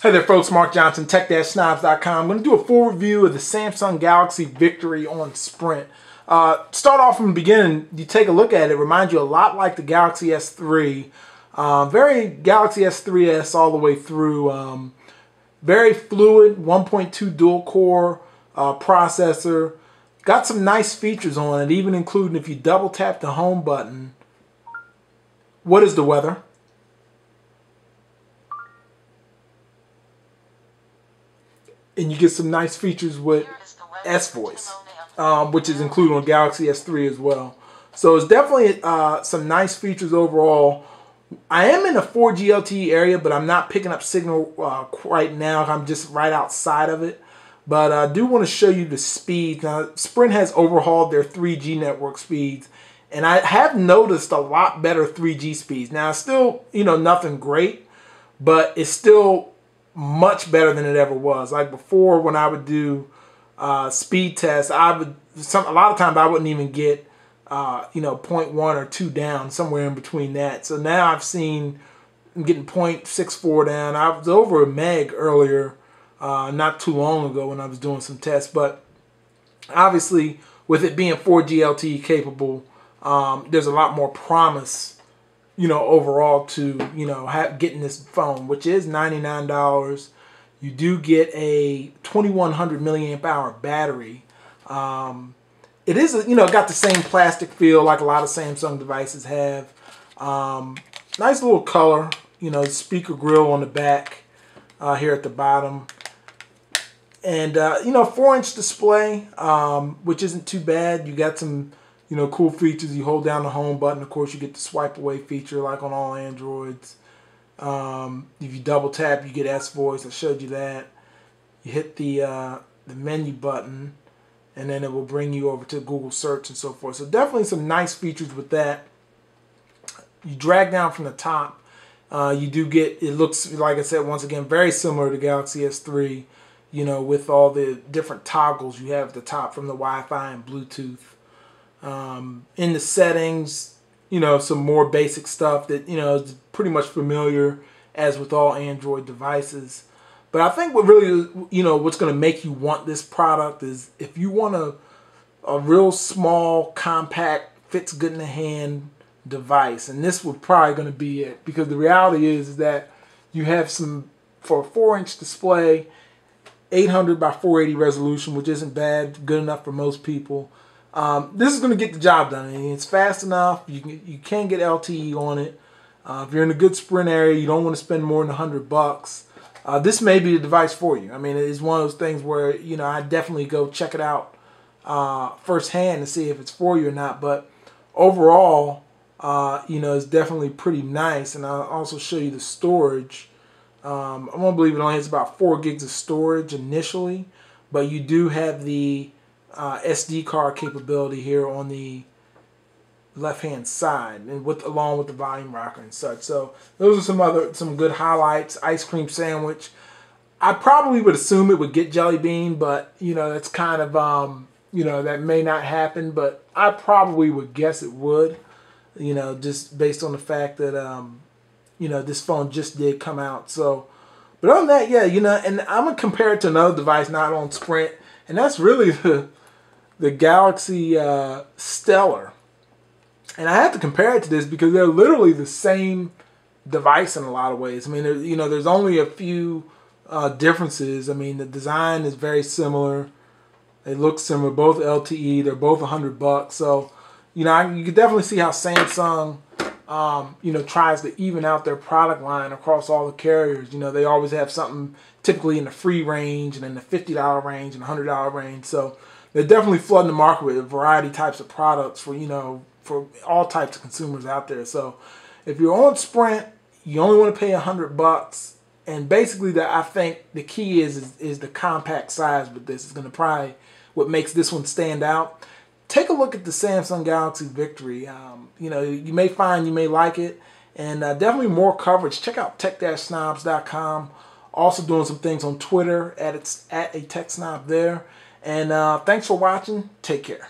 Hey there folks, Mark Johnson, tech-snobs.com. I'm going to do a full review of the Samsung Galaxy Victory on Sprint. Start off from the beginning, you take a look at it, reminds you a lot like the Galaxy S3. Very Galaxy S3s all the way through. Very fluid, 1.2 dual-core processor. Got some nice features on it, even including if you double tap the home button. What is the weather? And you get some nice features with S-Voice, which is included on Galaxy S3 as well. So it's definitely some nice features overall. I am in the 4G LTE area, but I'm not picking up signal right now. I'm just right outside of it. But I do want to show you the speed. Now, Sprint has overhauled their 3G network speeds, and I have noticed a lot better 3G speeds. Now, it's still, nothing great, but it's still much better than it ever was. Like before, when I would do speed tests, a lot of times I wouldn't even get 0.1 or 2 down, somewhere in between that. So now I'm getting 0.64 down. I was over a meg earlier, not too long ago when I was doing some tests. But obviously, with it being 4G LTE capable, there's a lot more promise overall to, getting this phone, which is $99. You do get a 2100 milliamp hour battery. It is, got the same plastic feel like a lot of Samsung devices have. Nice little color, speaker grill on the back here at the bottom. And, 4-inch display, which isn't too bad. You got some cool features. You hold down the home button. Of course, you get the swipe away feature like on all Androids. If you double tap, you get S-Voice. I showed you that. You hit the menu button, and then it will bring you over to Google search and so forth. So definitely some nice features with that. You drag down from the top. You do get, it looks, like I said, once again, very similar to Galaxy S3, with all the different toggles you have at the top from the Wi-Fi and Bluetooth. In the settings, some more basic stuff that, is pretty much familiar as with all Android devices. But I think what really, what's going to make you want this product is if you want a real small, compact, fits good in the hand device. And this would probably going to be it, because the reality is that you have for a 4-inch display, 800 by 480 resolution, which isn't bad, good enough for most people. This is going to get the job done. I mean, it's fast enough. You can get LTE on it. If you're in a good Sprint area, you don't want to spend more than $100. This may be the device for you. I mean, it's one of those things where I definitely go check it out firsthand to see if it's for you or not. But overall, it's definitely pretty nice. And I'll also show you the storage. I'm gonna believe it only has about 4 gigs of storage initially, but you do have the SD card capability here on the left-hand side, and along with the volume rocker and such. So those are some good highlights. Ice cream sandwich. I probably would assume it would get Jelly Bean, but that's kind of that may not happen. But I probably would guess it would. Just based on the fact that this phone just did come out. So, but other than that, yeah, and I'm gonna compare it to another device not on Sprint, and that's really the Galaxy Stellar. And I have to compare it to this because they're literally the same device in a lot of ways. I mean, there's only a few differences. I mean, the design is very similar. They look similar, both LTE. They're both $100. So, you can definitely see how Samsung, tries to even out their product line across all the carriers. They always have something typically in the free range and in the $50 range and $100 range. So they're definitely flooding the market with a variety of types of products for all types of consumers out there. So if you're on Sprint, you only want to pay $100, and basically I think the key is the compact size with this. Is going to probably what makes this one stand out. Take a look at the Samsung Galaxy Victory. You may find you may like it, and definitely more coverage. Check out tech-snobs.com. Also doing some things on Twitter at a tech snob there. And thanks for watching. Take care.